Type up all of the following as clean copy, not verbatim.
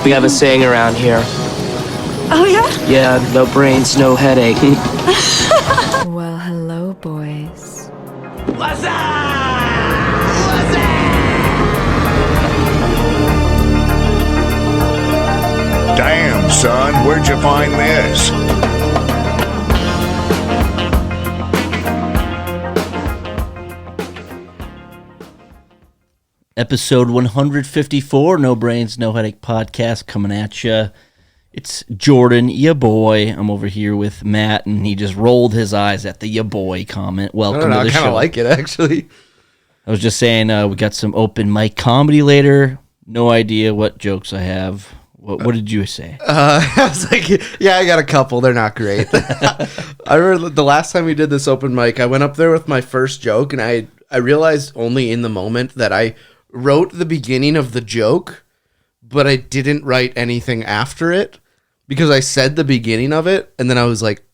We have a saying around here. Oh, yeah? Yeah, no brains, no headache. Well, hello, boys. What's up? What's up? Damn, son, where'd you find this? Episode 154, No Brains, No Headache podcast coming at you. It's Jordan, ya boy. I'm over here with Matt, and he just rolled his eyes at the ya boy comment. Welcome to the show. I kind of like it, actually. I was just saying, we got some open mic comedy later. No idea what jokes I have. What did you say? I was like, yeah, I got a couple. They're not great. I remember the last time we did this open mic, I went up there with my first joke, and I realized only in the moment that I wrote the beginning of the joke, but I didn't write anything after it because I said the beginning of it, and then I was like,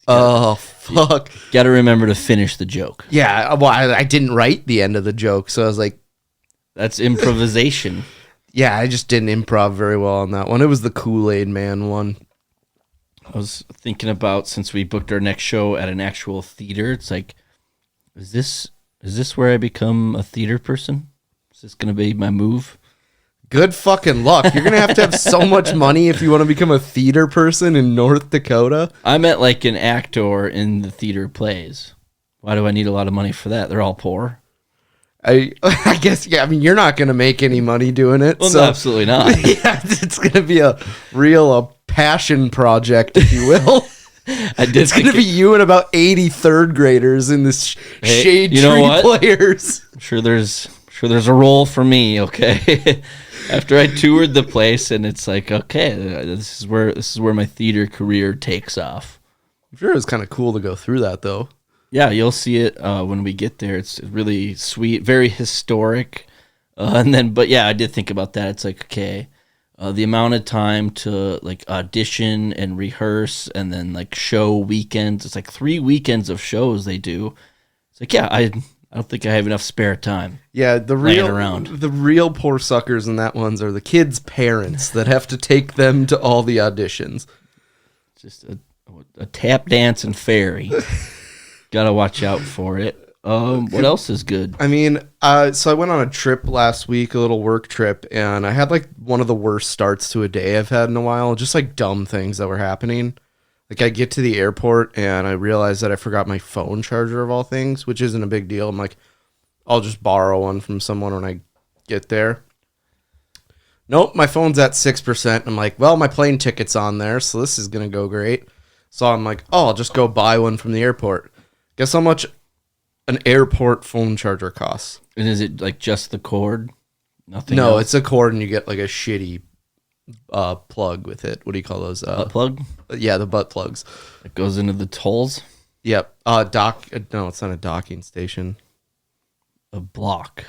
oh, fuck. Got to remember to finish the joke. Yeah, well, I didn't write the end of the joke, so I was like... That's improvisation. Yeah, I just didn't improv very well on that one. It was the Kool-Aid Man one. I was thinking about, since we booked our next show at an actual theater, it's like, is this where I become a theater person? Is this going to be my move? Good fucking luck. You're going to have so much money if you want to become a theater person in North Dakota. I meant like an actor in the theater plays. Why do I need a lot of money for that? They're all poor. I guess, yeah, I mean, you're not going to make any money doing it. Well, so, no, absolutely not. Yeah, it's going to be a passion project, if you will. It's going to be you and about 80 third graders in this shade tree players. I'm sure there's a role for me, okay? After I toured the place, and it's like, okay, this is where my theater career takes off. I'm sure it was kind of cool to go through that, though. Yeah, you'll see it when we get there. It's really sweet, very historic. But yeah, I did think about that. It's like, okay, the amount of time to like audition and rehearse and then like show weekends. It's like 3 weekends of shows they do. It's like, yeah, I don't think I have enough spare time. Yeah, the real poor suckers in that ones are the kids' parents that have to take them to all the auditions. Just a tap dance and fairy. Gotta watch out for it. What else is good? I mean, so I went on a trip last week, a little work trip, and I had like one of the worst starts to a day I've had in a while. Just like dumb things that were happening. Like I get to the airport and I realize that I forgot my phone charger of all things, which isn't a big deal. I'm like, I'll just borrow one from someone when I get there. Nope, my phone's at 6%. I'm like, well, my plane ticket's on there, so this is gonna go great. So I'm like, oh, I'll just go buy one from the airport. Guess how much an airport phone charger costs? And is it like just the cord? Nothing No, else? it's a cord and you get like a shitty plug with it. What do you call those? Butt plug? Yeah, the butt plugs. It goes into the tolls? Yep. No, it's not a docking station. A block.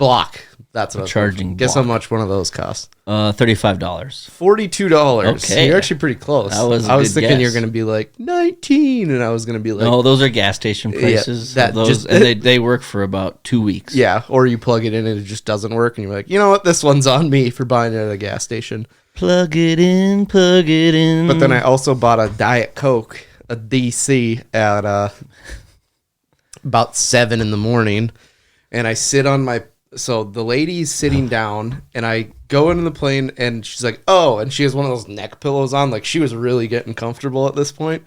That's what charging. Guess how much one of those costs? $35. $42. Okay. You're actually pretty close. That was I was thinking guess. you're going to be like 19, and I was going to be like, No, those are gas station prices. Yeah, and they work for about 2 weeks. yeah. Or you plug it in and it just doesn't work, and you're like, you know what? This one's on me for buying it at a gas station. Plug it in. But then I also bought a Diet Coke, a DC, at about 7 in the morning. And I sit on so the lady's sitting down, and I go into the plane, and she's like, oh, and she has one of those neck pillows on. Like, she was really getting comfortable at this point.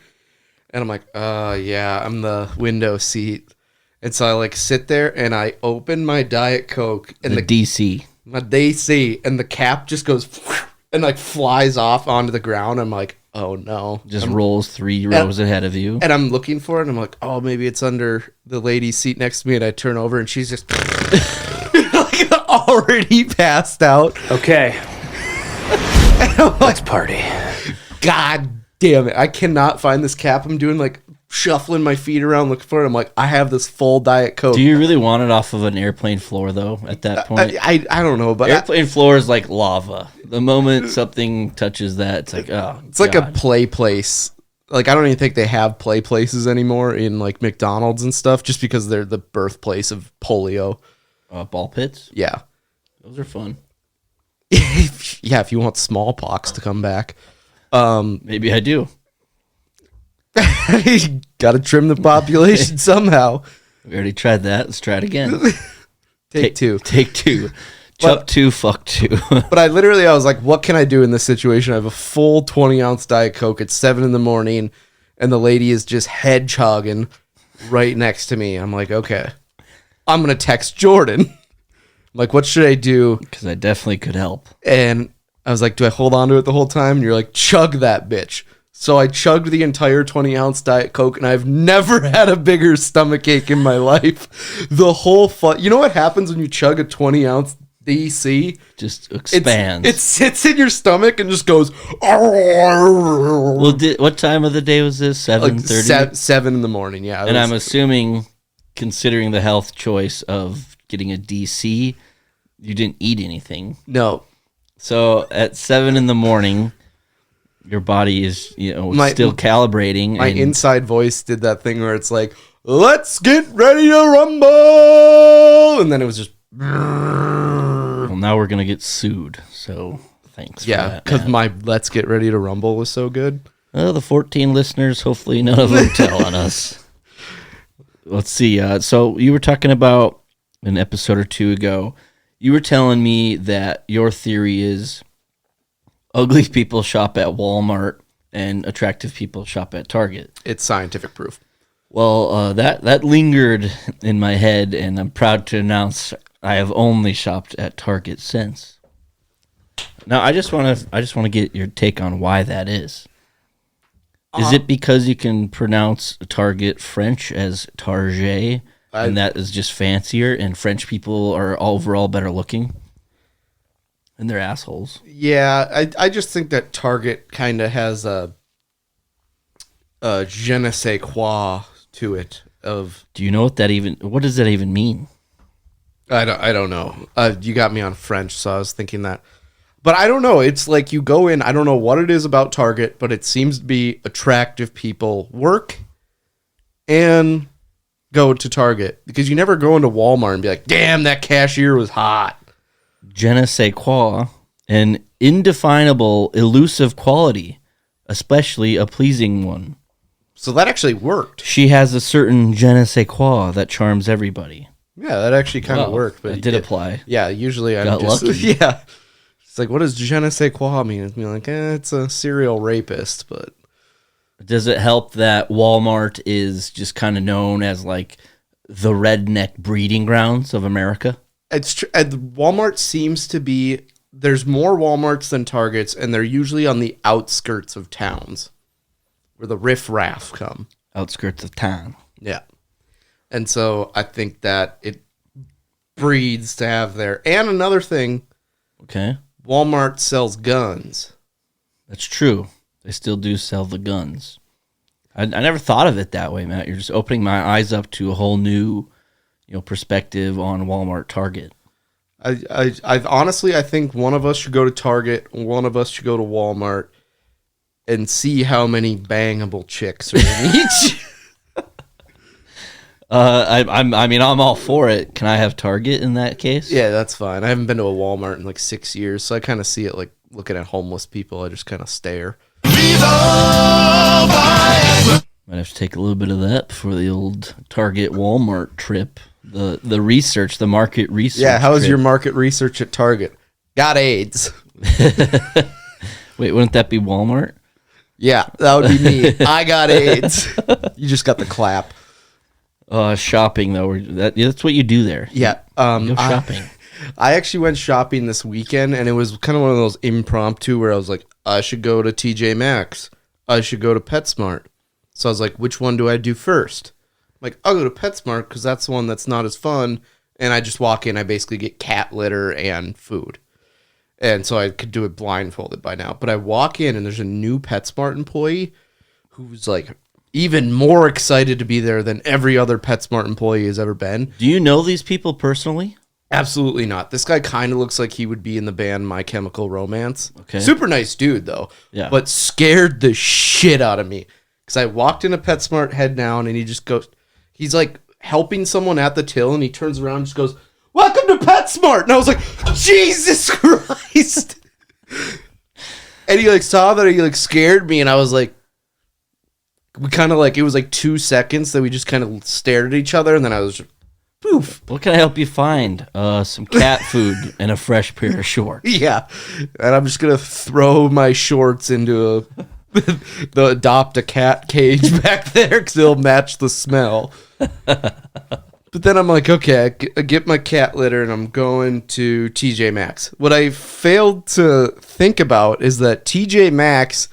And I'm like, yeah, I'm the window seat. And so I like sit there, and I open my Diet Coke, and the DC. My DC, and the cap just goes and like flies off onto the ground. I'm like, oh no. Just rolls 3 rows ahead of you. And I'm looking for it, and I'm like, oh, maybe it's under the lady's seat next to me. And I turn over, and she's just like already passed out. Okay. Let's party. God damn it. I cannot find this cap. I'm doing like shuffling my feet around looking for it. I'm like, I have this full Diet Coke. Do you really want it off of an airplane floor, though, at that point? I don't know, but airplane floor is like lava. The moment something touches that, it's like, oh, it's like a play place. Like, I don't even think they have play places anymore in like McDonald's and stuff, just because they're the birthplace of polio. Ball pits? Yeah. Those are fun. Yeah, if you want smallpox to come back. Maybe I do. You got to trim the population somehow. We already tried that. Let's try it again. Take two. Take two. Chup two, fuck two. But I was like, what can I do in this situation? I have a full 20-ounce Diet Coke at 7 a.m, and the lady is just hedgehogging right next to me. I'm like, okay, I'm going to text Jordan. I'm like, what should I do? Because I definitely could help. And I was like, do I hold on to it the whole time? And you're like, chug that bitch. So I chugged the entire 20-ounce Diet Coke, and I've never had a bigger stomach ache in my life. The whole you know what happens when you chug a 20-ounce DC? Just expands. It sits in your stomach and just goes. Well, what time of the day was this? 7:30? Like 7 a.m. Yeah. And I'm assuming, considering the health choice of getting a DC, you didn't eat anything. No. So at 7 a.m, your body is, still calibrating. My inside voice did that thing where it's like, let's get ready to rumble. And then it was just. Well, now we're going to get sued. So thanks. Yeah, because my let's get ready to rumble was so good. The 14 listeners, hopefully none of them tell on us. Let's see. So you were talking about an episode or two ago, you were telling me that your theory is ugly people shop at Walmart and attractive people shop at Target. It's scientific proof. Well, that lingered in my head, and I'm proud to announce I have only shopped at Target since. Now, I just want to get your take on why that is. Is it because you can pronounce Target French as Target, and that is just fancier, and French people are overall better looking? And they're assholes. Yeah, I just think that Target kind of has a je ne sais quoi to it. Do you know what does that even mean? I don't know. You got me on French, so I was thinking that. But I don't know. It's like you go in, I don't know what it is about Target, but it seems to be attractive people work and go to Target. Because you never go into Walmart and be like, damn, that cashier was hot. Je ne sais quoi, an indefinable, elusive quality, especially a pleasing one. So that actually worked. She has a certain je ne sais quoi that charms everybody. Yeah, that actually kind of worked. But it did apply. Yeah, usually I'm Got just... lucky. Yeah. It's like, what does je ne sais quoi mean? It's mean like, it's a serial rapist, but... Does it help that Walmart is just kind of known as like the redneck breeding grounds of America? It's true. Walmart seems to be... There's more Walmarts than Targets, and they're usually on the outskirts of towns where the riff-raff come. Outskirts of town. Yeah. And so I think that it breeds to have there. And another thing, okay, Walmart sells guns. That's true. They still do sell the guns. I never thought of it that way, Matt. You're just opening my eyes up to a whole new, perspective on Walmart, Target. I honestly, I think one of us should go to Target, one of us should go to Walmart, and see how many bangable chicks are in each. I'm all for it. Can I have Target in that case? Yeah, that's fine. I haven't been to a Walmart in like 6 years, so I kind of see it like looking at homeless people. I just kind of stare. Might have to take a little bit of that before the old Target Walmart trip. The research, the market research. Yeah, how was trip. your market research at Target? Got AIDS. Wait, wouldn't that be Walmart? Yeah, that would be me. I got AIDS. You just got the clap. Shopping though, that's what you do there. Yeah, go shopping. I actually went shopping this weekend, and it was kind of one of those impromptu where I was like, I should go to TJ Maxx. I should go to PetSmart. So I was like, which one do I do first? I'm like, I'll go to PetSmart because that's the one that's not as fun. And I just walk in, I basically get cat litter and food. And so I could do it blindfolded by now. But I walk in, and there's a new PetSmart employee who's like even more excited to be there than every other PetSmart employee has ever been. Do you know these people personally? Absolutely not. This guy kind of looks like he would be in the band My Chemical Romance. Okay. Super nice dude, though. Yeah. But scared the shit out of me. Because I walked into PetSmart, head down, and he just goes, he's like helping someone at the till, and he turns around and just goes, welcome to PetSmart. And I was like, Jesus Christ. And he like saw that he like scared me, and I was like, we kind of like, it was like 2 seconds that we just kind of stared at each other, and then I was just, poof. What can I help you find? Some cat food and a fresh pair of shorts. Yeah. And I'm just going to throw my shorts into the adopt a cat cage back there because it'll match the smell. But then I'm like, okay, I get my cat litter and I'm going to TJ Maxx. What I failed to think about is that TJ Maxx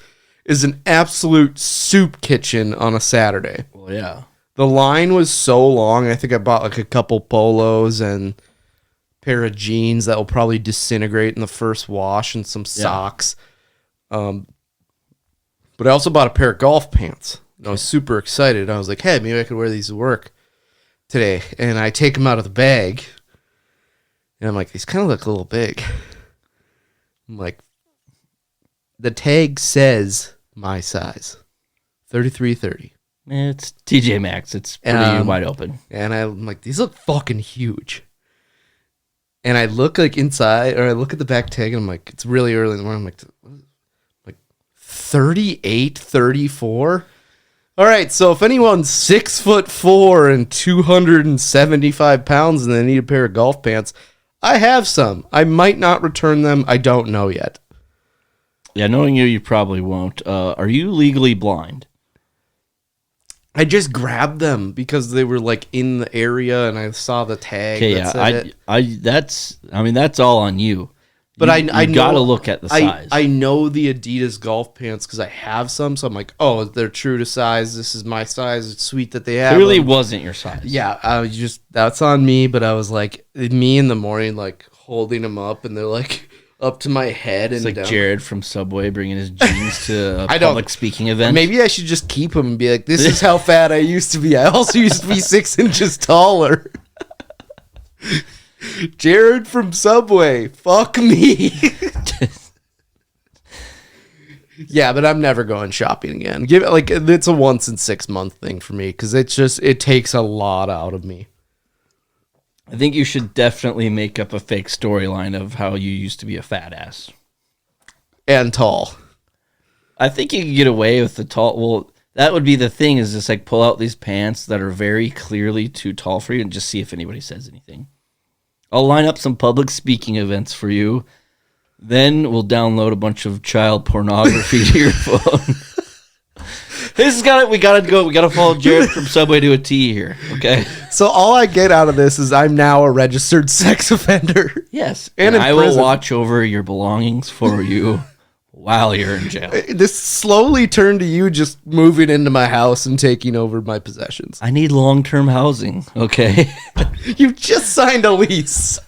is an absolute soup kitchen on a Saturday. Well, yeah. The line was so long. I think I bought like a couple polos and a pair of jeans that will probably disintegrate in the first wash and some socks. But I also bought a pair of golf pants. I was super excited. I was like, hey, maybe I could wear these to work today. And I take them out of the bag. And I'm like, these kind of look a little big. I'm like, the tag says my size, 33-30. It's TJ Maxx. It's pretty wide open. And I'm like, these look fucking huge. And I look like inside, or I look at the back tag, and I'm like, it's really early in the morning. I'm like 38, 34. All right, so if anyone's 6'4" and 275 pounds and they need a pair of golf pants, I have some. I might not return them. I don't know yet. Yeah, knowing you probably won't. Are you legally blind? I just grabbed them because they were like in the area and I saw the tag. Okay, yeah, that's all on you. But I know, gotta look at the size. I know the Adidas golf pants because I have some, so I'm like, oh, they're true to size. This is my size. It's sweet that they have. Clearly them. wasn't your size. Yeah, that's on me. But I was like, me in the morning, like holding them up, and they're like up to my head. It's and like down. Jared from Subway bringing his jeans to a public speaking event. Maybe I should just keep them and be like, this is how fat I used to be. I also used to be 6 inches taller. Jared from Subway. Fuck me. Yeah, but I'm never going shopping again. It's a once in 6 month thing for me because it takes a lot out of me. I think you should definitely make up a fake storyline of how you used to be a fat ass. And tall. I think you can get away with the tall. Well, that would be the thing, is just like pull out these pants that are very clearly too tall for you and just see if anybody says anything. I'll line up some public speaking events for you. Then we'll download a bunch of child pornography to your phone. We gotta go. We gotta follow Jared from Subway to a T here. Okay. So all I get out of this is I'm now a registered sex offender. Yes, and I will watch over your belongings for you while you're in jail. This slowly turned to you just moving into my house and taking over my possessions. I need long-term housing. Okay. You just signed a lease.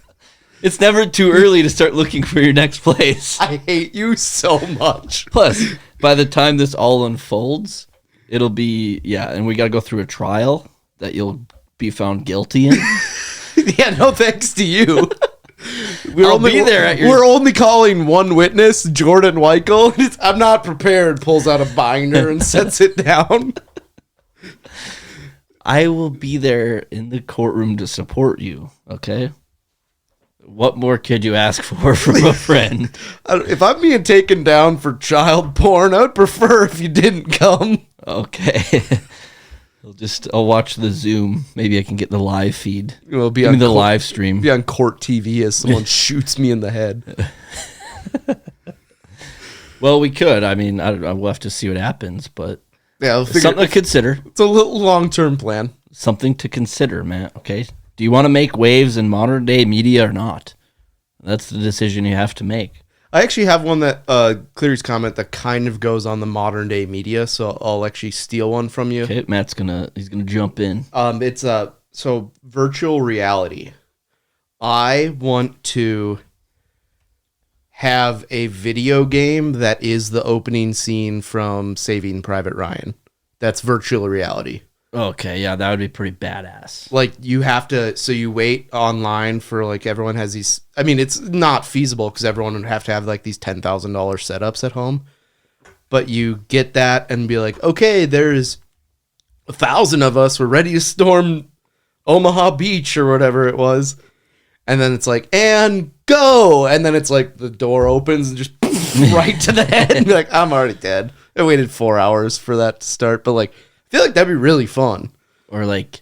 It's never too early to start looking for your next place. I hate you so much. Plus, by the time this all unfolds, it'll be, and we got to go through a trial that you'll be found guilty in. Yeah, no thanks to you. We're only calling one witness, Jordan Weichel. I'm not prepared. Pulls out a binder and sets it down. I will be there in the courtroom to support you, okay? What more could you ask for from a friend? If I'm being taken down for child porn, I would prefer if you didn't come. Okay. I'll watch the Zoom. Maybe I can get the live feed. It'll be on the live stream. Be on court TV as someone shoots me in the head. Well, we could. I mean, we'll have to see what happens, but yeah, something to consider. It's a little long-term plan. Something to consider, man. Okay. Do you want to make waves in modern day media or not? That's the decision you have to make. I actually have one that Cleary's comment that kind of goes on the modern day media, so I'll actually steal one from you. Okay, Matt's gonna jump in. It's so virtual reality. I want to have a video game that is the opening scene from Saving Private Ryan. That's virtual reality. Okay, yeah, that would be pretty badass. Like, you have to, so you wait online for, like, everyone has these, I mean, it's not feasible because everyone would have to have, like, these $10,000 setups at home. But you get that and be like, okay, there's 1,000 of us, we're ready to storm Omaha Beach or whatever it was. And then it's like, and go! And then it's like, the door opens and just right to the head and be like, I'm already dead. I waited 4 hours for that to start, but like, I feel like that'd be really fun. Or like,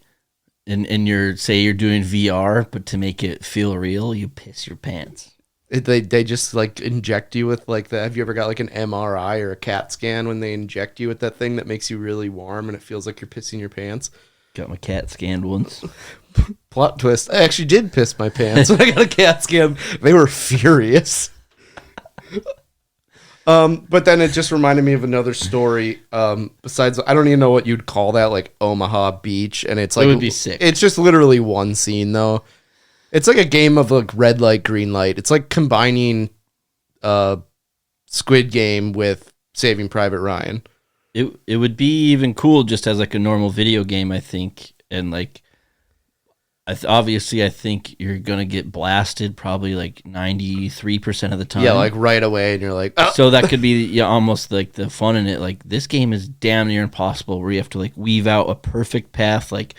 in your, say you're doing VR, but to make it feel real, you piss your pants. They just like inject you with like have you ever got like an MRI or a CAT scan when they inject you with that thing that makes you really warm and it feels like you're pissing your pants? Got my cat scanned once. Plot twist. I actually did piss my pants when I got a CAT scan. They were furious. But then it just reminded me of another story. Besides, I don't even know what you'd call that, like Omaha Beach, and it's like It would be sick. It's just literally one scene though. It's like a game of like red light, green light. It's like combining Squid Game with Saving Private Ryan. It would be even cool just as like a normal video game, I think, and like obviously I think you're gonna get blasted probably like 93% of the time. Yeah, like right away, and you're like, oh. So that could be almost like the fun in it. Like this game is damn near impossible, where you have to like weave out a perfect path. Like,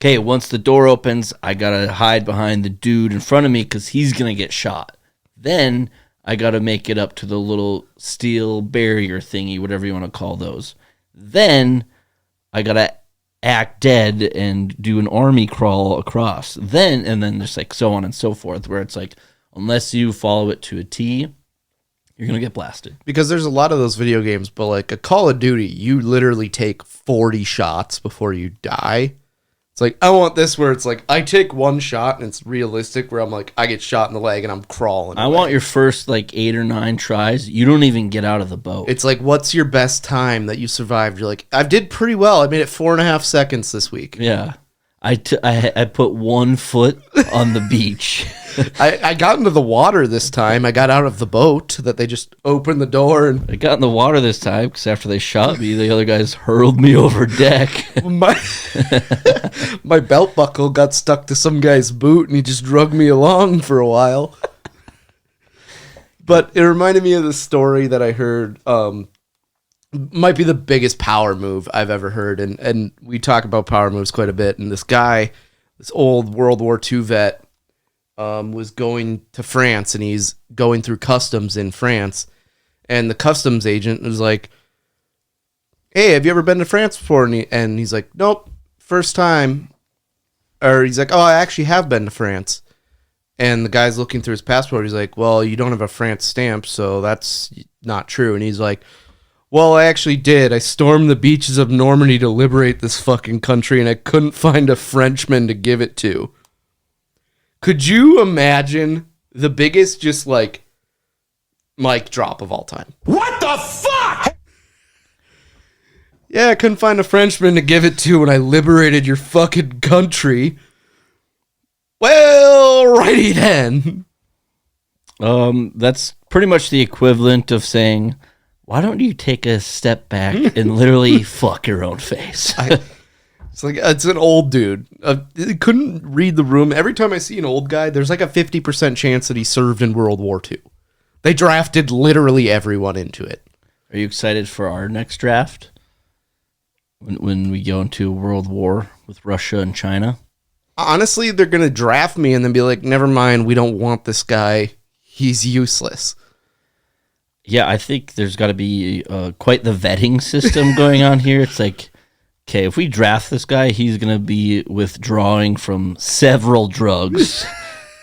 okay, once the door opens, I gotta hide behind the dude in front of me because he's gonna get shot. Then I gotta make it up to the little steel barrier thingy, whatever you want to call those. Then I gotta act dead and do an army crawl across. Then there's like so on and so forth, where it's like unless you follow it to a T, you're gonna get blasted. Because there's a lot of those video games, but like a Call of Duty, you literally take 40 shots before you die. It's like, I want this where it's like, I take one shot and it's realistic where I'm like, I get shot in the leg and I'm crawling I away. want your first like 8 or 9 tries. You don't even get out of the boat. It's like, what's your best time that you survived? You're like, I did pretty well. I made it 4.5 seconds this week. Yeah. I put 1 foot on the beach. I got into the water this time. I got out of the boat that they just opened the door and I got in the water this time because after they shot me, the other guys hurled me over deck. my belt buckle got stuck to some guy's boot and he just drug me along for a while. But it reminded me of the story that I heard. Might be the biggest power move I've ever heard. And we talk about power moves quite a bit. And this guy, this old World War II vet, was going to France and he's going through customs in France. And the customs agent was like, hey, have you ever been to France before? And he's like, nope, first time. Or he's like, oh, I actually have been to France. And the guy's looking through his passport. He's like, well, you don't have a France stamp, so that's not true. And he's like, well, I actually did. I stormed the beaches of Normandy to liberate this fucking country, and I couldn't find a Frenchman to give it to. Could you imagine the biggest just like mic drop of all time? What the fuck? Yeah, I couldn't find a Frenchman to give it to when I liberated your fucking country. Well, righty then. That's pretty much the equivalent of saying, why don't you take a step back and literally fuck your own face? It's like, it's an old dude. He couldn't read the room. Every time I see an old guy, there's like a 50% chance that he served in World War II. They drafted literally everyone into it. Are you excited for our next draft? When we go into World War with Russia and China? Honestly, they're going to draft me and then be like, never mind, we don't want this guy. He's useless. Yeah, I think there's got to be quite the vetting system going on here. It's like, okay, if we draft this guy, he's going to be withdrawing from several drugs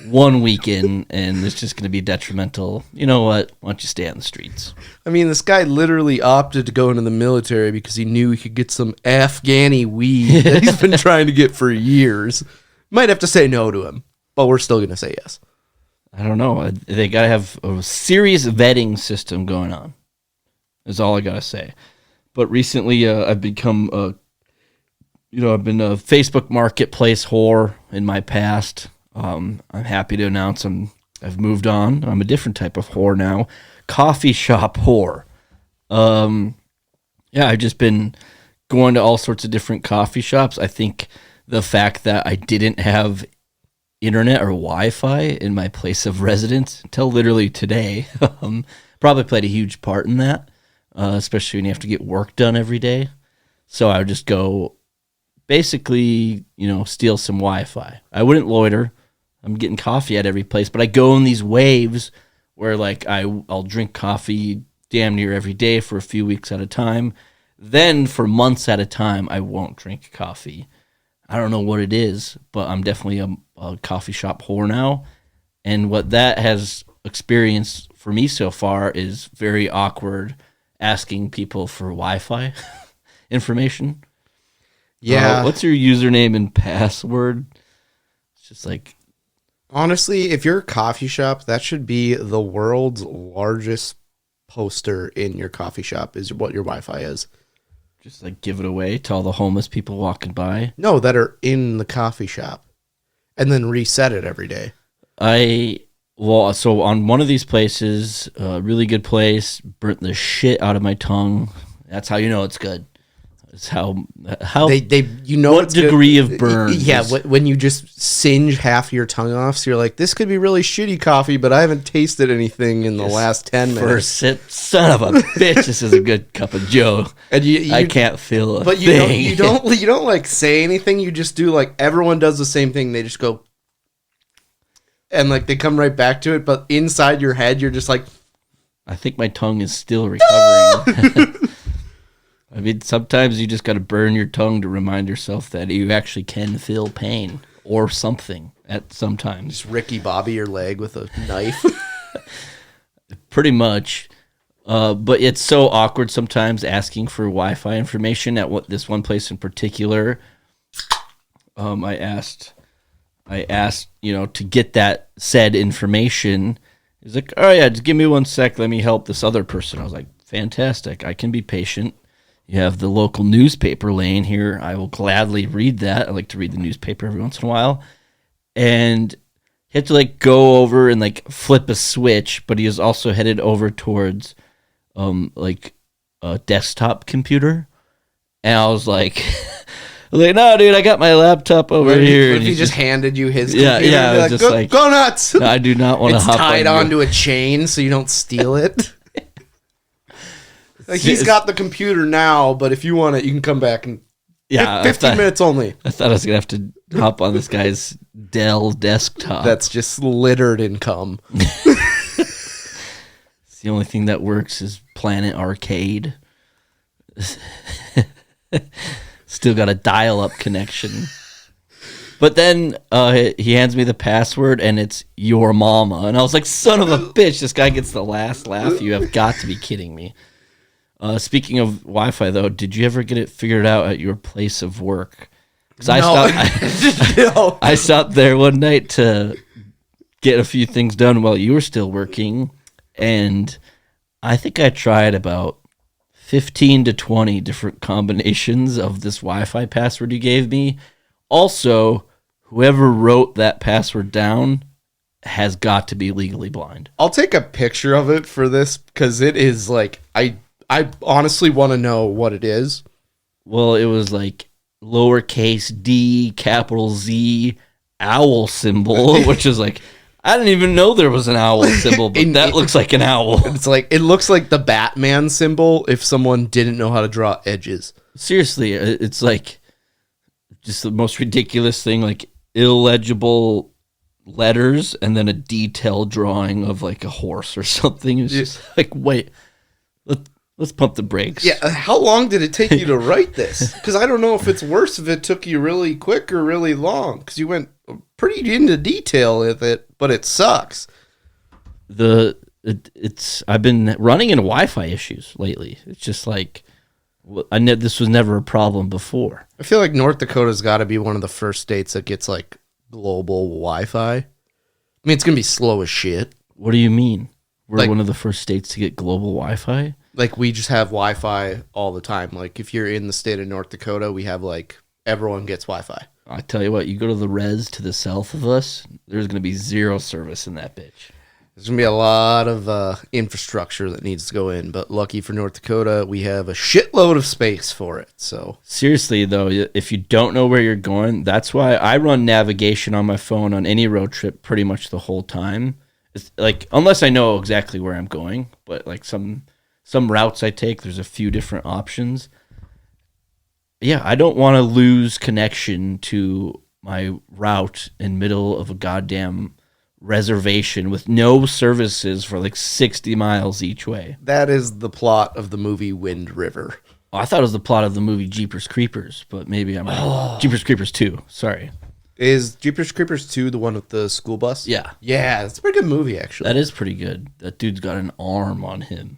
1 week in, and it's just going to be detrimental. You know what? Why don't you stay on the streets? I mean, this guy literally opted to go into the military because he knew he could get some Afghani weed that he's been trying to get for years. Might have to say no to him, but we're still going to say yes. I don't know. They got to have a serious vetting system going on. Is all I got to say. But recently, I've become I've been a Facebook Marketplace whore in my past. I'm happy to announce I've moved on. I'm a different type of whore now. Coffee shop whore. I've just been going to all sorts of different coffee shops. I think the fact that I didn't have internet or Wi-Fi in my place of residence until literally today probably played a huge part in that, especially when you have to get work done every day. So I would just go basically, steal some Wi-Fi. I wouldn't loiter. I'm getting coffee at every place, but I go in these waves where like I'll drink coffee damn near every day for a few weeks at a time. Then for months at a time, I won't drink coffee. I don't know what it is, but I'm definitely a coffee shop whore now. And what that has experienced for me so far is very awkward asking people for Wi-Fi information. Yeah. What's your username and password? It's just like... Honestly, if you're a coffee shop, that should be the world's largest poster in your coffee shop is what your Wi-Fi is. Just like give it away to all the homeless people walking by. No, that are in the coffee shop. And then reset it every day. So on one of these places, a really good place, burnt the shit out of my tongue. That's how you know it's good. It's how they you know what it's degree good. of burn. Yeah, when you just singe half your tongue off, so you're like, this could be really shitty coffee, but I haven't tasted anything in the last 10 minutes. First sip, son of a bitch, this is a good cup of Joe. And I can't feel a thing. You don't like say anything. You just do like everyone does the same thing. They just go, and like they come right back to it. But inside your head, you're just like, I think my tongue is still recovering. I mean, sometimes you just got to burn your tongue to remind yourself that you actually can feel pain or something at some times. Just Ricky Bobby your leg with a knife. Pretty much. But it's so awkward sometimes asking for Wi-Fi information at this one place in particular. I asked, to get that said information. He's like, oh yeah, just give me 1 sec. Let me help this other person. I was like, fantastic. I can be patient. You have the local newspaper laying here. I will gladly read that. I like to read the newspaper every once in a while. And he had to like go over and like flip a switch, but he was also headed over towards like a desktop computer. And I was like, no, dude, I got my laptop over here. What if he just handed you his computer? Yeah, I was like, just like, go nuts. No, I do not want to hop on. It's tied onto a chain so you don't steal it. Like he's got the computer now, but if you want it, you can come back and 15 minutes only. I thought I was going to have to hop on this guy's Dell desktop. That's just littered in cum. It's the only thing that works is Planet Arcade. Still got a dial-up connection. But then he hands me the password, and it's your mama. And I was like, son of a bitch, this guy gets the last laugh. You have got to be kidding me. Speaking of Wi-Fi, though, did you ever get it figured out at your place of work? Because I stopped there one night to get a few things done while you were still working, and I think I tried about 15 to 20 different combinations of this Wi-Fi password you gave me. Also, whoever wrote that password down has got to be legally blind. I'll take a picture of it for this because it is like I honestly want to know what it is. Well, it was like lowercase d, capital Z, owl symbol, which is like, I didn't even know there was an owl symbol, but that looks like an owl. It looks like the Batman symbol if someone didn't know how to draw edges. Seriously, it's like just the most ridiculous thing, like illegible letters and then a detailed drawing of like a horse or something. It's just like, wait, let's pump the brakes. Yeah, how long did it take you to write this? Because I don't know if it's worse if it took you really quick or really long. Because you went pretty into detail with it, but it sucks. I've been running into Wi-Fi issues lately. It's just like this was never a problem before. I feel like North Dakota's got to be one of the first states that gets like global Wi-Fi. I mean, it's gonna be slow as shit. What do you mean? We're like, one of the first states to get global Wi-Fi? Like, we just have Wi-Fi all the time. Like, if you're in the state of North Dakota, we have, like, everyone gets Wi-Fi. I tell you what, you go to the res to the south of us, there's going to be zero service in that bitch. There's going to be a lot of infrastructure that needs to go in. But lucky for North Dakota, we have a shitload of space for it. So seriously, though, if you don't know where you're going, that's why I run navigation on my phone on any road trip pretty much the whole time. It's like, unless I know exactly where I'm going, but like some routes I take, there's a few different options. Yeah, I don't want to lose connection to my route in middle of a goddamn reservation with no services for like 60 miles each way. That is the plot of the movie Wind River. Oh, I thought it was the plot of the movie Jeepers Creepers, but maybe I'm wrong. Jeepers Creepers 2, sorry. Is Jeepers Creepers 2 the one with the school bus? Yeah. Yeah, it's a pretty good movie, actually. That is pretty good. That dude's got an arm on him.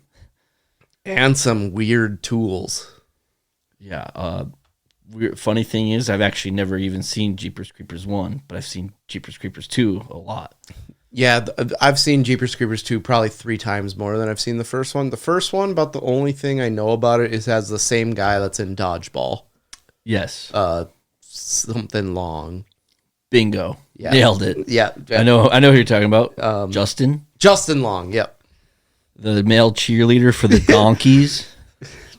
And some weird tools. Yeah. Funny thing is, I've actually never even seen Jeepers Creepers 1, but I've seen Jeepers Creepers 2 a lot. Yeah, I've seen Jeepers Creepers 2 probably 3 times more than I've seen the first one. The first one, about the only thing I know about it is has the same guy that's in Dodgeball. Yes. Something Long. Bingo. Yeah. Nailed it. Yeah. I know who you're talking about. Justin? Justin Long, yep. The male cheerleader for the Donkeys.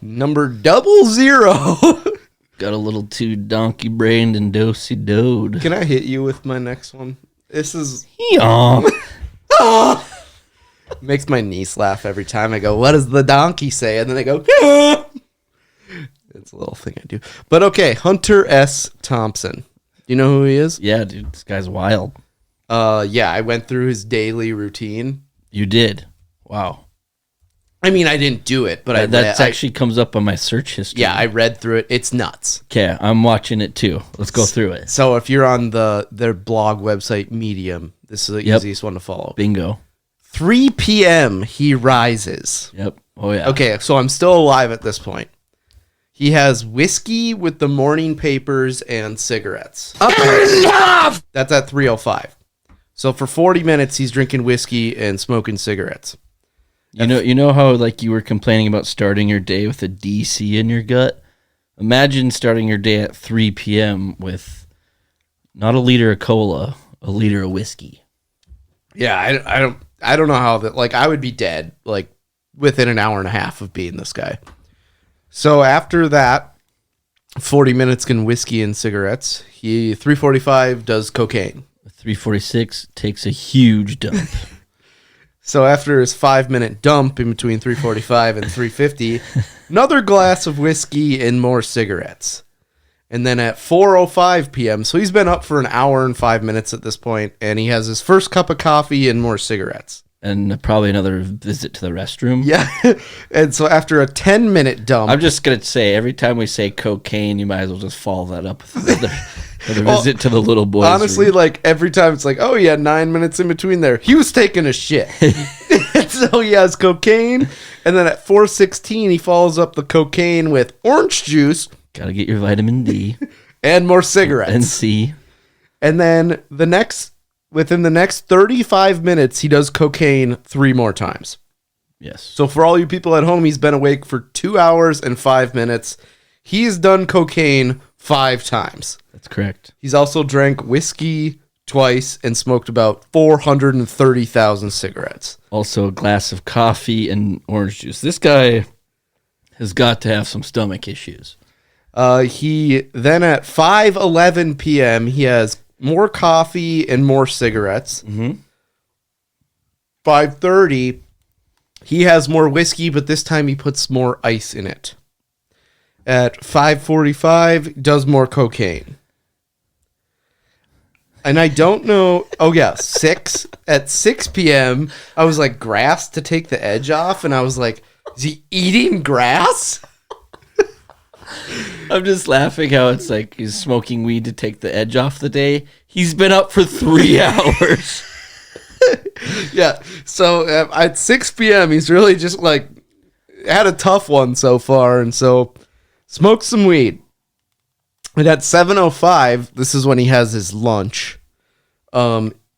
Number 00. Got a little too donkey-brained and dosey-doed. Can I hit you with my next one? This is... Yeah. Makes my niece laugh every time I go, what does the donkey say? And then they go, yeah. It's a little thing I do. But okay, Hunter S. Thompson. You know who he is? Yeah, dude, this guy's wild. Yeah, I went through his daily routine. You did? Wow. I mean, I didn't do it, but that actually comes up on my search history. Yeah, I read through it. It's nuts. Okay, I'm watching it too. Let's go through it. So if you're on their blog website, Medium, this is the easiest one to follow. Bingo. 3 p.m. he rises. Yep. Oh, yeah. Okay, so I'm still alive at this point. He has whiskey with the morning papers and cigarettes. That's at 3:05. So for 40 minutes, he's drinking whiskey and smoking cigarettes. You know how like you were complaining about starting your day with a DC in your gut? Imagine starting your day at 3 p.m. with not a liter of cola, a liter of whiskey. Yeah, I don't know how that, like, I would be dead like within an hour and a half of being this guy. So after that, 40 minutes in whiskey and cigarettes, he 3:45 does cocaine. 3:46 takes a huge dump. So after his 5-minute dump in between 3:45 and 3:50, another glass of whiskey and more cigarettes. And then at 4:05 p.m., so he's been up for an hour and 5 minutes at this point, and he has his first cup of coffee and more cigarettes. And probably another visit to the restroom. Yeah. And so after a 10-minute dump... I'm just going to say, every time we say cocaine, you might as well just follow that up with another visit to the little boy's honestly, room. like, every time it's like, oh, yeah, 9 minutes in between there. He was taking a shit. So he has cocaine, and then at 4:16, he follows up the cocaine with orange juice. Got to get your vitamin D. And more cigarettes. And C. And then within the next 35 minutes, he does cocaine 3 more times. Yes. So for all you people at home, he's been awake for 2 hours and 5 minutes. He's done cocaine 5 times. That's correct. He's also drank whiskey twice and smoked about 430,000 cigarettes. Also a glass of coffee and orange juice. This guy has got to have some stomach issues. He then at 5:11 p.m. he has more coffee and more cigarettes. 5:30 he has more whiskey, but this time he puts more ice in it. At 5:45 does more cocaine. And I don't know. Oh yeah, at 6 p.m. I was like, grass to take the edge off, and I was like, is he eating grass? I'm just laughing how it's like he's smoking weed to take the edge off the day. He's been up for 3 hours. Yeah. So at 6 p.m., he's really just like had a tough one so far. And so smoked some weed. And at 7:05, this is when he has his lunch.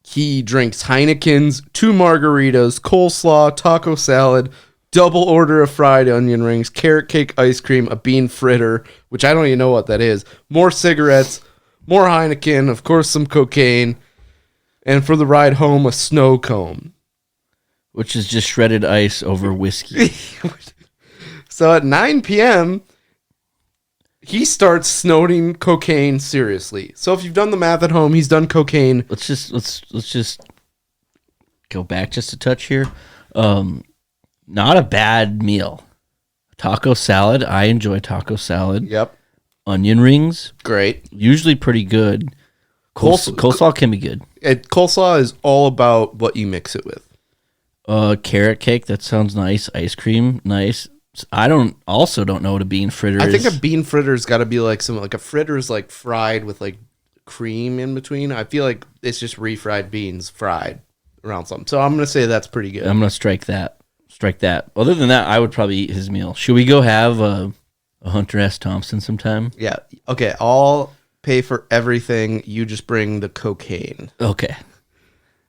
He drinks Heineken's, 2 margaritas, coleslaw, taco salad, double order of fried onion rings, carrot cake ice cream, a bean fritter, which I don't even know what that is, more cigarettes, more Heineken, of course some cocaine, and for the ride home, a snow cone. Which is just shredded ice over whiskey. So at 9 p.m., he starts snorting cocaine seriously. So if you've done the math at home, he's done cocaine. Let's just go back just a touch here. Not a bad meal. Taco salad. I enjoy taco salad. Yep. Onion rings. Great. Usually pretty good. Coleslaw can be good. Coleslaw is all about what you mix it with. Carrot cake, that sounds nice. Ice cream, nice. I don't know what a bean fritter is. I think a bean fritter's got to be like a fritter's like fried with like cream in between. I feel like it's just refried beans fried around something. So I'm gonna say that's pretty good. I'm gonna strike that. Other than that, I would probably eat his meal. Should we go have a Hunter S. Thompson sometime? Yeah. Okay. I'll pay for everything. You just bring the cocaine. Okay.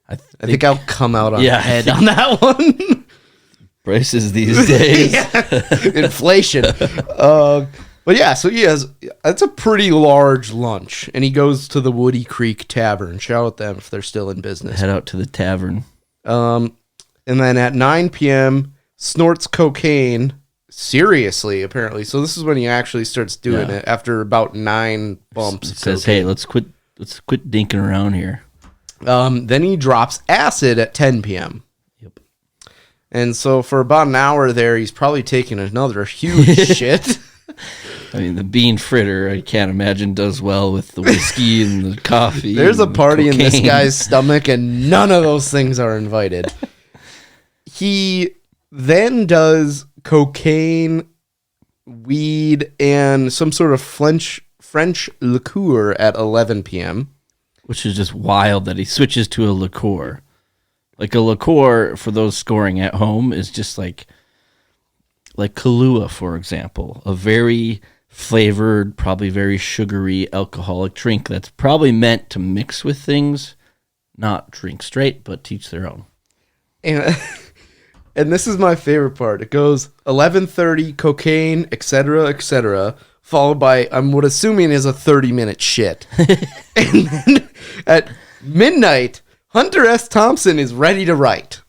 I think I'll come out on head on that one. Prices these days. Inflation. But yeah, so it's a pretty large lunch. And he goes to the Woody Creek Tavern. Shout out them if they're still in business. Head out to the tavern. And then at 9 p.m., snorts cocaine seriously, apparently. So this is when he actually starts doing it after about 9 bumps. It says, hey, let's quit dinking around here. Then he drops acid at 10 p.m. Yep. And so for about an hour there, he's probably taking another huge shit. I mean, the bean fritter, I can't imagine, does well with the whiskey and the coffee. There's a party in this cocaine. guy's stomach, and none of those things are invited. He then does cocaine, weed, and some sort of French liqueur at 11 p.m. Which is just wild that he switches to a liqueur. Like a liqueur, for those scoring at home, is just like Kahlua, for example. A very flavored, probably very sugary alcoholic drink that's probably meant to mix with things, not drink straight, but teach their own. And this is my favorite part. It goes 11:30, cocaine, etc., followed by, I'm what assuming is a 30-minute shit. And then at midnight, Hunter S. Thompson is ready to write.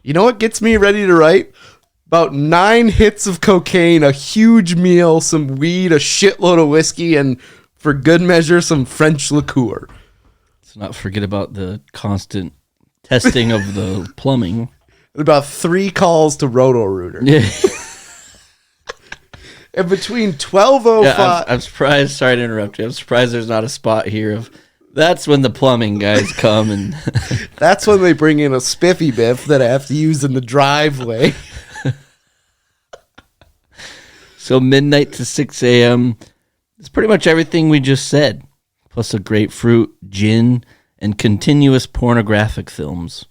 You know what gets me ready to write? About 9 hits of cocaine, a huge meal, some weed, a shitload of whiskey, and for good measure, some French liqueur. Let's not forget about the constant testing of the plumbing. About 3 calls to Roto-Rooter. Yeah. And between 12:05... Yeah, I'm surprised, sorry to interrupt you, I'm surprised there's not a spot here of, that's when the plumbing guys come and... That's when they bring in a spiffy biff that I have to use in the driveway. So midnight to 6 a.m. It's pretty much everything we just said, plus a grapefruit, gin, and continuous pornographic films.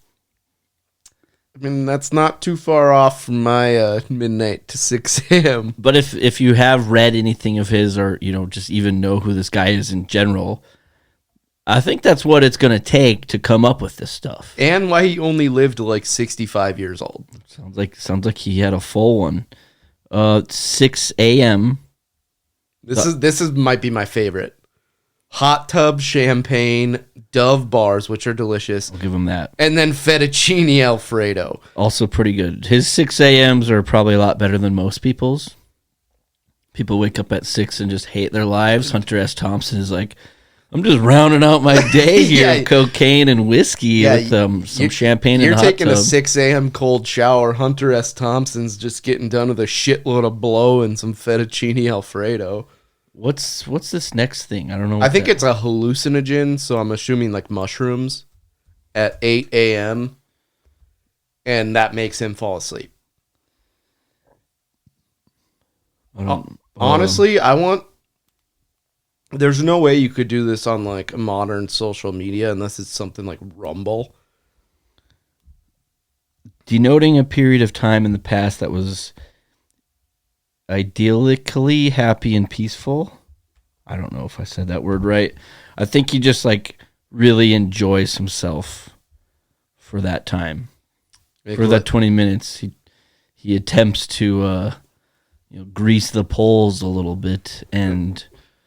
I mean, that's not too far off from my midnight to 6 a.m. But if you have read anything of his, or just even know who this guy is in general, I think that's what it's going to take to come up with this stuff. And why he only lived to like 65 years old. Sounds like he had a full one. 6 a.m. This might be my favorite. Hot tub champagne, Dove bars, which are delicious, I'll give him that. and then fettuccine Alfredo. Also pretty good. His 6 a.m.s are probably a lot better than most people's. People wake up at 6 and just hate their lives. Hunter S. Thompson is like, I'm just rounding out my day here. Yeah. Cocaine and whiskey with some champagne and a hot tub. You're taking a 6 a.m. cold shower. Hunter S. Thompson's just getting done with a shitload of blow and some fettuccine Alfredo. What's this next thing? I don't know. I think it's a hallucinogen, so I'm assuming like mushrooms at 8 a.m. And that makes him fall asleep. Honestly, there's no way you could do this on like modern social media unless it's something like Rumble. Denoting a period of time in the past that was idyllically happy and peaceful. I don't know if I said that word right. I think he just like really enjoys himself for that time. For that 20 minutes, he attempts to grease the poles a little bit. And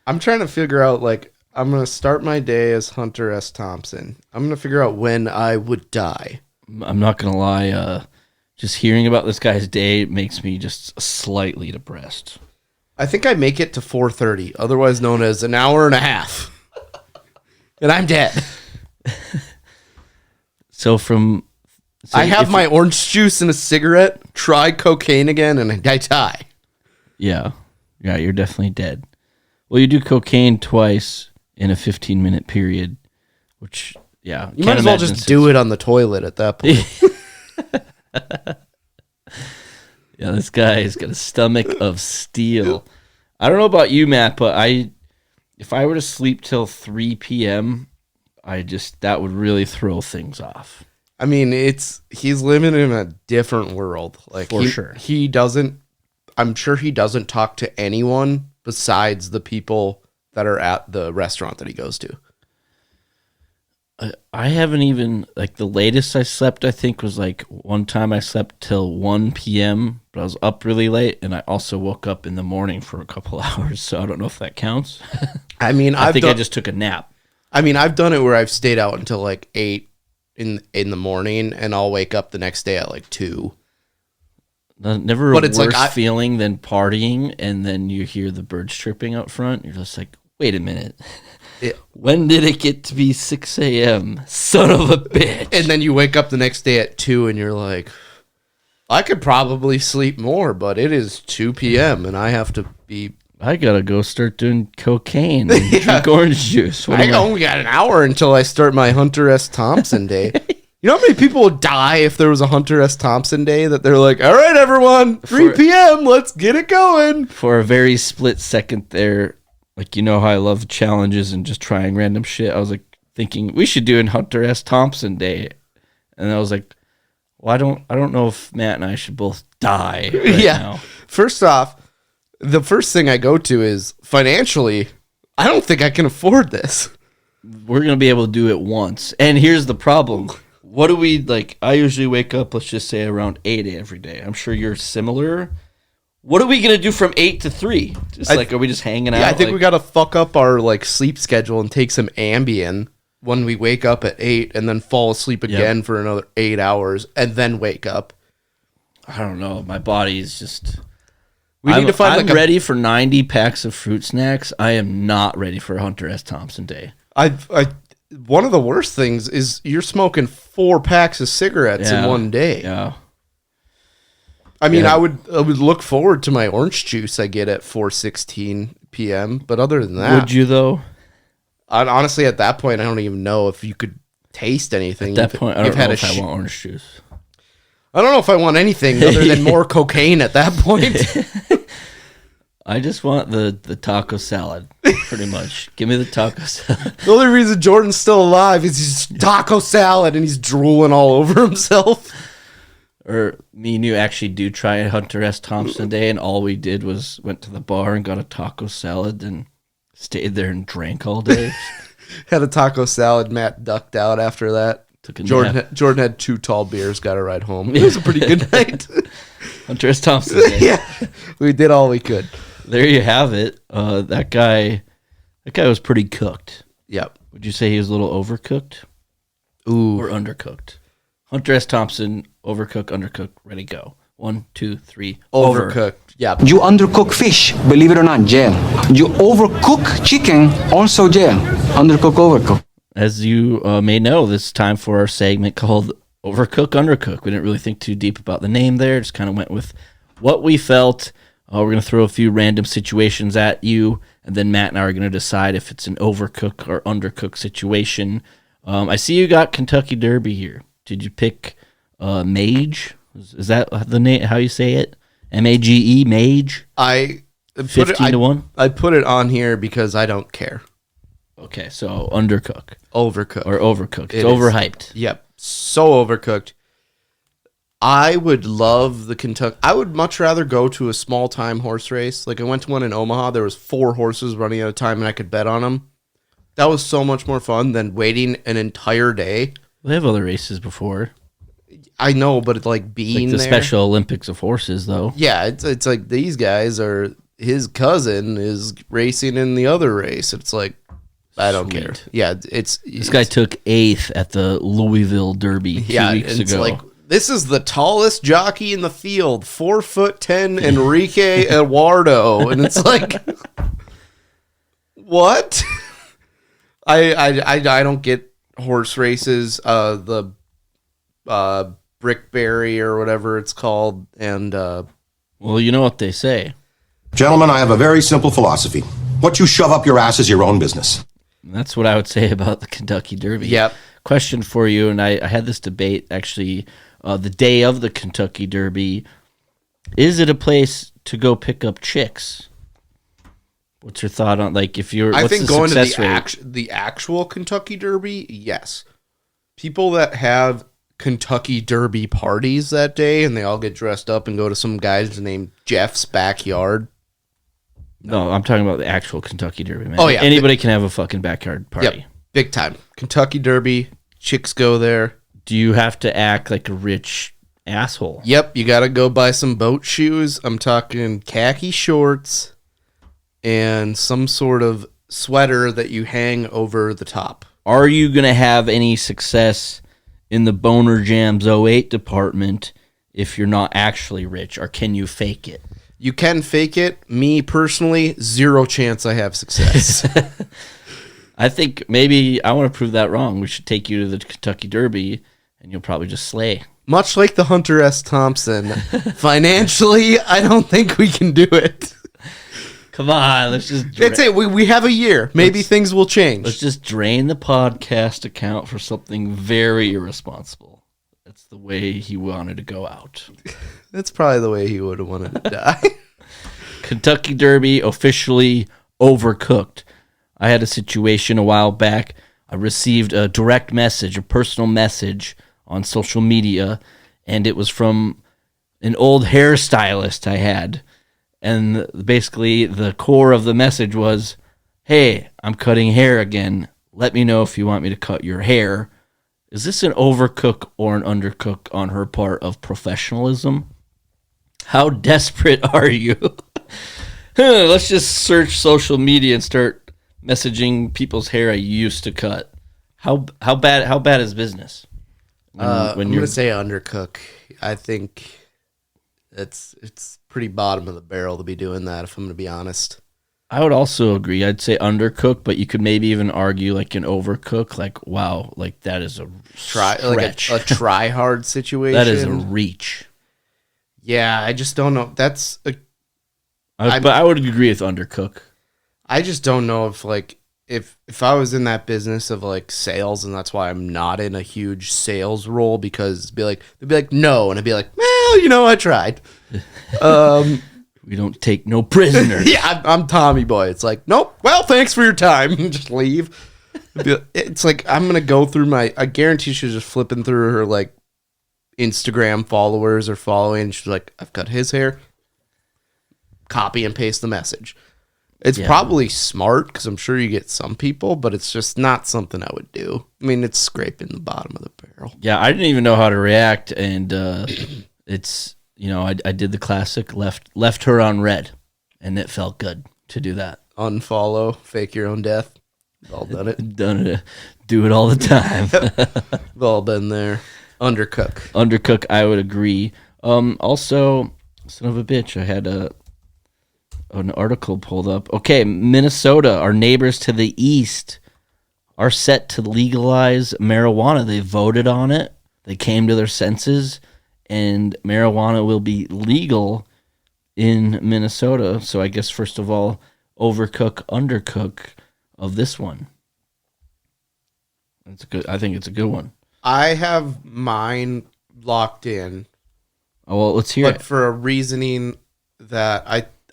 I'm trying to figure out, like, I'm going to start my day as Hunter S. Thompson. I'm going to figure out when I would die. I'm not going to lie, just hearing about this guy's day makes me just slightly depressed. I think I make it to 4:30, otherwise known as an hour and a half. And I'm dead. So I have my orange juice and a cigarette, try cocaine again, and I die. Yeah, you're definitely dead. Well, you do cocaine twice in a 15-minute period, which yeah. You might as well just do it on the toilet at that point. Yeah, this guy's got a stomach of steel. I don't know about you, Matt, but if I were to sleep till 3 p.m., that would really throw things off. I mean, he's living in a different world. Like For sure. I'm sure he doesn't talk to anyone besides the people that are at the restaurant that he goes to. I haven't even, like, the latest I slept, I think, was like one time I slept till 1 p.m., but I was up really late, and I also woke up in the morning for a couple hours, so I don't know if that counts. I mean, I just took a nap. I mean, I've done it where I've stayed out until like 8 in the morning, and I'll wake up the next day at like 2. Never a worse feeling than partying, and then you hear the birds chirping out front. You're just like, wait a minute. When did it get to be 6 a.m.? Son of a bitch. And then you wake up the next day at 2, and you're like, I could probably sleep more, but it is 2 p.m., and I have to be... I gotta go start doing cocaine and drink orange juice. I only got an hour until I start my Hunter S. Thompson day. You know how many people would die if there was a Hunter S. Thompson day that they're like, all right, everyone, 3 p.m., let's get it going. For a very split second there, like, you know how I love challenges and just trying random shit. I was like thinking we should do an Hunter S. Thompson day. And I was like, well, I don't know if Matt and I should both die right now. First off, the first thing I go to is financially, I don't think I can afford this. We're going to be able to do it once. And here's the problem. What do we, like, I usually wake up, let's just say around 8 every day. I'm sure you're similar. What are we going to do from 8 to 3? Are we just hanging out? Yeah, I think we got to fuck up our, like, sleep schedule and take some Ambien when we wake up at 8 and then fall asleep again for another 8 hours and then wake up. I don't know. My body is just... I'm ready for 90 packs of fruit snacks. I am not ready for Hunter S. Thompson Day. One of the worst things is you're smoking 4 packs of cigarettes in one day. Yeah. I mean, I would look forward to my orange juice I get at 4:16 p.m. But other than that, would you though? Honestly, at that point, I don't even know if you could taste anything. At that point, I don't know if I want orange juice. I don't know if I want anything other than more cocaine at that point. I just want the taco salad, pretty much. Give me the taco salad. The only reason Jordan's still alive is he's taco salad and he's drooling all over himself. Or me and you actually do try a Hunter S. Thompson Day, and all we did was went to the bar and got a taco salad and stayed there and drank all day. Had a taco salad. Matt ducked out after that. Jordan had 2 tall beers, got a ride home. It was a pretty good night. Hunter S. Thompson Day. Yeah, we did all we could. There you have it. That guy was pretty cooked. Yep. Would you say he was a little overcooked? Ooh. Or undercooked? Hunter S. Thompson, overcooked, undercooked, ready, go. 1, 2, 3, overcooked. Yeah. You undercook fish, believe it or not, jail. You overcook chicken, also jail. Undercook, overcook. As you may know, this is time for our segment called Overcook, Undercook. We didn't really think too deep about the name there. Just kind of went with what we felt. We're going to throw a few random situations at you, and then Matt and I are going to decide if it's an overcook or undercook situation. I see you got Kentucky Derby here. Did you pick Mage? Is that the name? How you say it? MAGE, Mage? 15-1. I put it on here because I don't care. Okay, so undercook, overcooked, or overcooked. It's overhyped. Yep, so overcooked. I would love the Kentucky. I would much rather go to a small time horse race. Like I went to one in Omaha. There was 4 horses running at a time, and I could bet on them. That was so much more fun than waiting an entire day. They have other races before. I know, but it's like being like the there. Special Olympics of horses, though. Yeah, it's like these guys are. His cousin is racing in the other race. It's like I don't care. Yeah, this guy took 8th at the Louisville Derby 2 weeks ago. Like, this is the tallest jockey in the field, 4'10" Enrique Eduardo, and it's like, what? I don't get horse races. The Brickberry or whatever it's called, and well, you know what they say, gentlemen. I have a very simple philosophy: what you shove up your ass is your own business. That's what I would say about the Kentucky Derby. Yep. Question for you, and I had this debate actually the day of the Kentucky Derby. Is it a place to go pick up chicks? What's your thought on, like, if you're... I what's think the going to success rate? the actual Kentucky Derby, yes. People that have Kentucky Derby parties that day and they all get dressed up and go to some guy's named Jeff's backyard. No, I'm talking about the actual Kentucky Derby, man. Oh, yeah. Anybody can have a fucking backyard party. Yep, big time. Kentucky Derby, chicks go there. Do you have to act like a rich asshole? Yep, you got to go buy some boat shoes. I'm talking khaki shorts and some sort of sweater that you hang over the top. Are you going to have any success in the Boner Jams 08 department if you're not actually rich, or can you fake it? You can fake it. Me, personally, zero chance I have success. I think maybe I want to prove that wrong. We should take you to the Kentucky Derby, and you'll probably just slay. Much like the Hunter S. Thompson, financially, I don't think we can do it. Come on, let's just... That's it. We have a year. Maybe things will change. Let's just drain the podcast account for something very irresponsible. That's the way he wanted to go out. That's probably the way he would have wanted to die. Kentucky Derby officially overcooked. I had a situation a while back. I received a direct message, a personal message on social media, and it was from an old hairstylist I had. And basically the core of the message was, hey, I'm cutting hair again. Let me know if you want me to cut your hair. Is this an overcook or an undercook on her part of professionalism? How desperate are you? Let's just search social media and start messaging people's hair I used to cut. How bad is business? I'm gonna say undercook. I think it's pretty bottom of the barrel to be doing that, if I'm gonna be honest. I would also agree. I'd say undercook, but you could maybe even argue like an overcook. Like, wow, like that is a stretch. Like a try hard situation. That is a reach. Yeah, I just don't know. But I would agree with undercook. I just don't know if I was in that business of like sales, and that's why I'm not in a huge sales role, because they'd be like no, and I'd be like, well, I tried. We don't take no prisoners. Yeah, I'm Tommy Boy. It's like, nope. Well, thanks for your time. Just leave. It's like I'm gonna go through I guarantee she's just flipping through her like Instagram followers or following. And she's like, I've cut his hair. Copy and paste the message. It's probably smart because I'm sure you get some people, but it's just not something I would do. I mean, it's scraping the bottom of the barrel. Yeah, I didn't even know how to react, and it's I did the classic left her on red, and it felt good to do that. Unfollow, fake your own death. We've all done it. Done it. Do it all the time. We've all been there. Undercook, I would agree. Also, son of a bitch, I had an article pulled up. Okay, Minnesota, our neighbors to the east, are set to legalize marijuana. They voted on it. They came to their senses, and marijuana will be legal in Minnesota. So I guess, first of all, overcook, undercook of this one. I think it's a good one. I have mine locked in. Oh, well, let's hear it. But for a reasoning that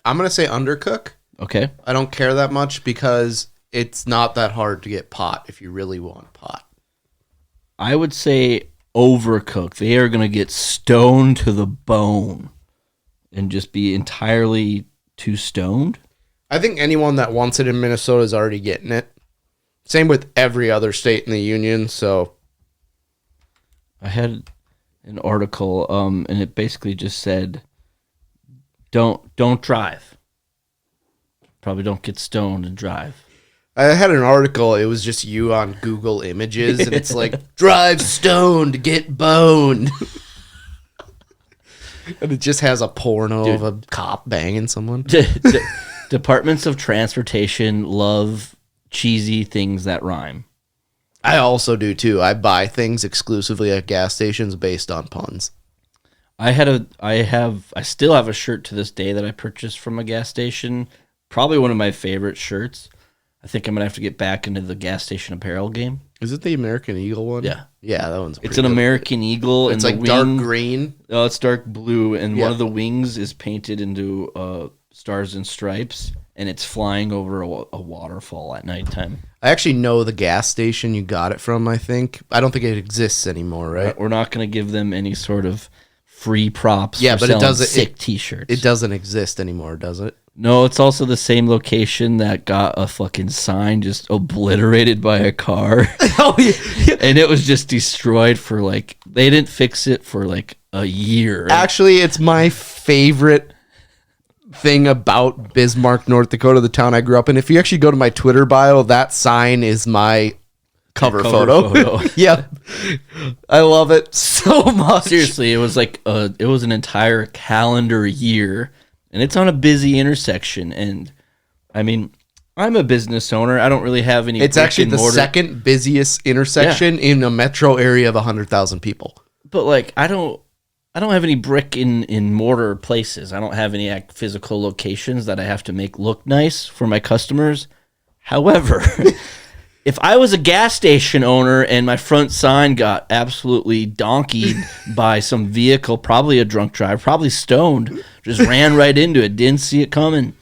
I'm going to say undercook. Okay. I don't care that much because it's not that hard to get pot if you really want pot. I would say overcook. They are going to get stoned to the bone and just be entirely too stoned. I think anyone that wants it in Minnesota is already getting it. Same with every other state in the union, so... I had an article, and it basically just said, don't drive. Probably don't get stoned and drive. I had an article, it was just you on Google Images, and it's like, drive stoned, get boned. And it just has a porno of a cop banging someone. Departments of Transportation love cheesy things that rhyme. I also do too. I buy things exclusively at gas stations based on puns. I still have a shirt to this day that I purchased from a gas station. Probably one of my favorite shirts. I think I'm gonna have to get back into the gas station apparel game. Is it the American Eagle one? Yeah. Yeah, that one's It's pretty an good. American Eagle, It's and like the dark wing, green. Oh, it's dark blue, and Yeah. one of the wings is painted into stars and stripes, and it's flying over a waterfall at nighttime. I actually know the gas station you got it from, I think. I don't think it exists anymore, right? We're not going to give them any sort of free props. Yeah, for but it selling doesn't- sick T-shirts. It doesn't exist anymore, does it? No, it's also the same location that got a fucking sign just obliterated by a car. Oh, yeah. And it was just destroyed for like, they didn't fix it for like a year. Actually, it's my favorite thing about Bismarck, North Dakota, the town I grew up in. If you actually go to my Twitter bio, that sign is my cover photo. Yeah. I love it so much. Seriously, it was like it was an entire calendar year, and it's on a busy intersection. And I mean, I'm a business owner. I don't really have any. It's brick actually and the mortar, second busiest intersection in a metro area of 100,000 people. but like I don't have any brick in mortar places. I don't have any physical locations that I have to make look nice for my customers. However, if I was a gas station owner and my front sign got absolutely donkeyed by some vehicle, probably a drunk driver, probably stoned, just ran right into it, didn't see it coming,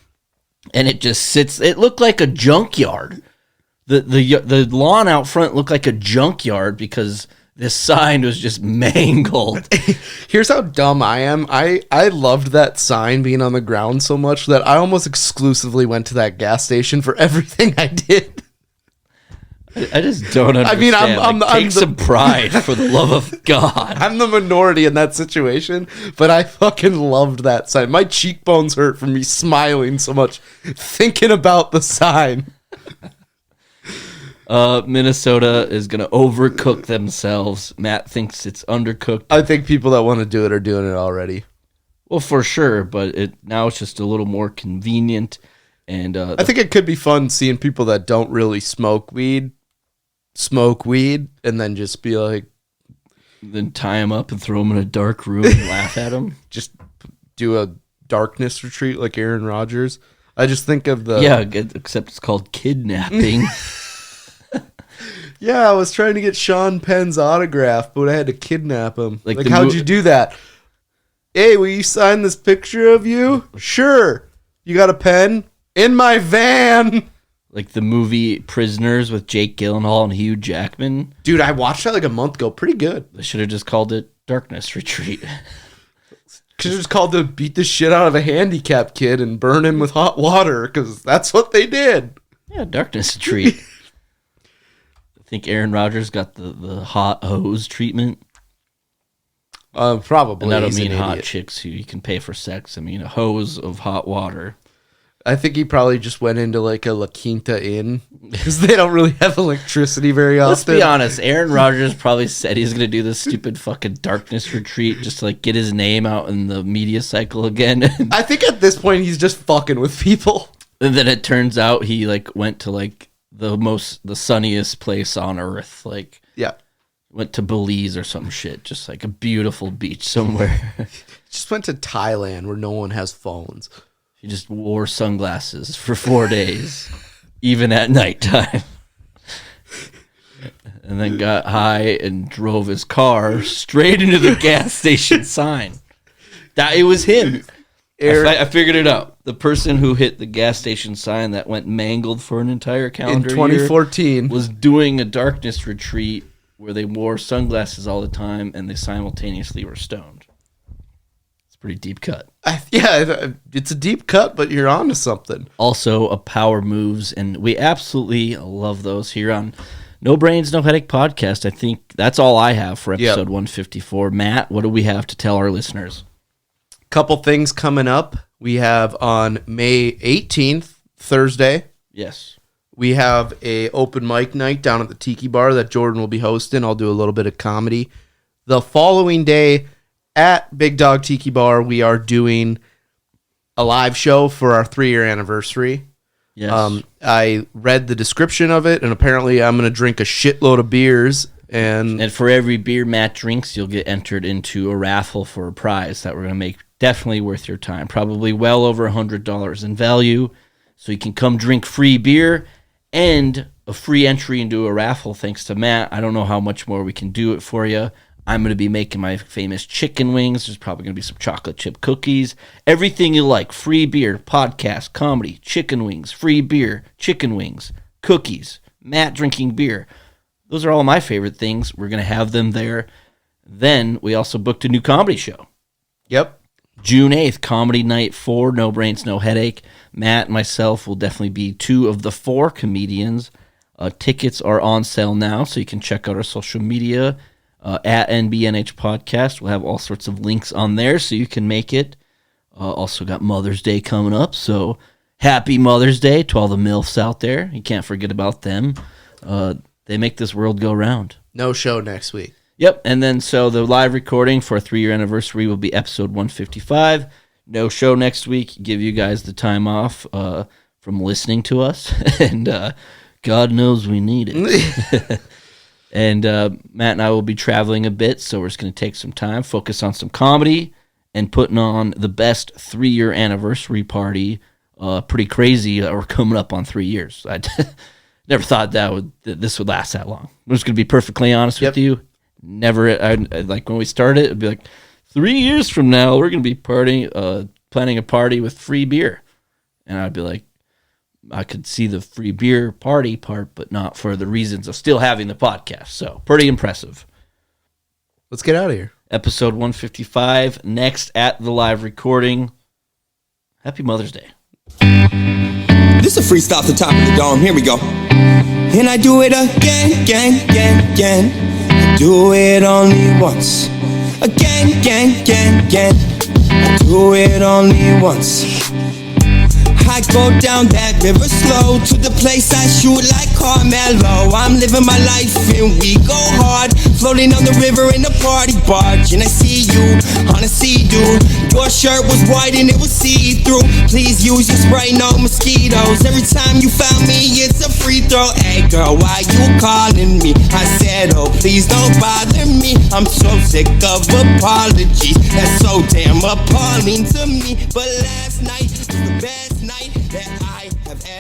and it just sits. It looked like a junkyard. The lawn out front looked like a junkyard because this sign was just mangled. Here's how dumb I am. I loved that sign being on the ground so much that I almost exclusively went to that gas station for everything I did. I just don't understand. I mean, I'm take the- some pride for the love of God. I'm the minority in that situation, but I fucking loved that sign. My cheekbones hurt from me smiling so much thinking about the sign. Minnesota is going to overcook themselves. Matt thinks it's undercooked. I think people that want to do it are doing it already. Well, for sure, but now it's just a little more convenient. And I think it could be fun seeing people that don't really smoke weed, and then just be like, then tie them up and throw them in a dark room and laugh at them. just do a darkness retreat like Aaron Rodgers. I just think of the... Yeah, except it's called kidnapping. Yeah, I was trying to get Sean Penn's autograph, but I had to kidnap him. Like Like the how'd you do that? Hey, will you sign this picture of you? Sure. You got a pen? In my van. Like the movie Prisoners with Jake Gyllenhaal and Hugh Jackman. Dude, I watched that like a month ago. Pretty good. They should have just called it Darkness Retreat. Because it was called to beat the shit out of a handicapped kid and burn him with hot water, because that's what they did. Yeah, Darkness Retreat. I think Aaron Rodgers got the hot hose treatment. Probably. And I don't He's mean an hot idiot. chicks who you can pay for sex. I mean a hose of hot water. I think he probably just went into like a La Quinta Inn, because they don't really have electricity very often. Let's be honest. Aaron Rodgers probably said he's going to do this stupid fucking Darkness Retreat just to like get his name out in the media cycle again. I think at this point he's just fucking with people. And then it turns out he like went to like the sunniest place on earth. Like Yeah. went to Belize or some shit. Just like a beautiful beach somewhere. Just went to Thailand where no one has phones. He just wore sunglasses for 4 days, even at nighttime. And then got high and drove his car straight into the gas station sign. It was him. I figured it out. The person who hit the gas station sign that went mangled for an entire In calendar 2014. year was doing a darkness retreat where they wore sunglasses all the time and they simultaneously were stoned. It's a pretty deep cut. Yeah, it's a deep cut, but you're onto something. Also, a power moves, and we absolutely love those here on No Brains, No Headache podcast. I think that's all I have for episode 154. Matt, what do we have to tell our listeners? Couple things coming up. We have on May 18th, Thursday, Yes. we have a open mic night down at the Tiki Bar that Jordan will be hosting. I'll do a little bit of comedy. The following day at Big Dog Tiki Bar, we are doing a live show for our 3-year anniversary. Yes. I read the description of it, and apparently I'm going to drink a shitload of beers. And For every beer Matt drinks, you'll get entered into a raffle for a prize that we're going to make definitely worth your time. Probably well over $100 in value. So you can come drink free beer and a free entry into a raffle thanks to Matt. I don't know how much more we can do it for you. I'm going to be making my famous chicken wings. There's probably going to be some chocolate chip cookies. Everything you like. Free beer, podcast, comedy, chicken wings, free beer, chicken wings, cookies, Matt drinking beer. Those are all my favorite things. We're going to have them there. Then we also booked a new comedy show. Yep. June 8th, Comedy Night 4, No Brains, No Headache. Matt and myself will definitely be 2 of the 4 comedians. Tickets are on sale now, so you can check out our social media at NBNH Podcast. We'll have all sorts of links on there, so you can make it. Also got Mother's Day coming up, so happy Mother's Day to all the MILFs out there. You can't forget about them. They make this world go round. No show next week. Yep, and then so the live recording for our 3-year anniversary will be episode 155. No show next week. Give you guys the time off from listening to us, and God knows we need it. And Matt and I will be traveling a bit, so we're just going to take some time, focus on some comedy, and putting on the best 3-year anniversary party. Pretty crazy that we're coming up on 3 years. I never thought that this would last that long. I'm just going to be perfectly honest with you. Never, like when we started, it'd be like 3 years from now, we're going to be planning a party with free beer. And I'd be like, I could see the free beer party part, but not for the reasons of still having the podcast. So pretty impressive. Let's get out of here. Episode 155 next at the live recording. Happy Mother's Day. This is a freestyle off the top of the dome. Here we go. And I do it again, again, again, again. I do it only once. Again, again, again, again. I do it only once. I go down that river slow to the place I shoot like Carmelo. I'm living my life and we go hard, floating on the river in a party barge. And I see you on a sea-doo. Your shirt was white and it was see-through. Please use your spray, no mosquitoes. Every time you found me, it's a free throw. Hey girl, why you calling me? I said, oh please don't bother me. I'm so sick of apologies. That's so damn appalling to me. But last night was the best night that I have ever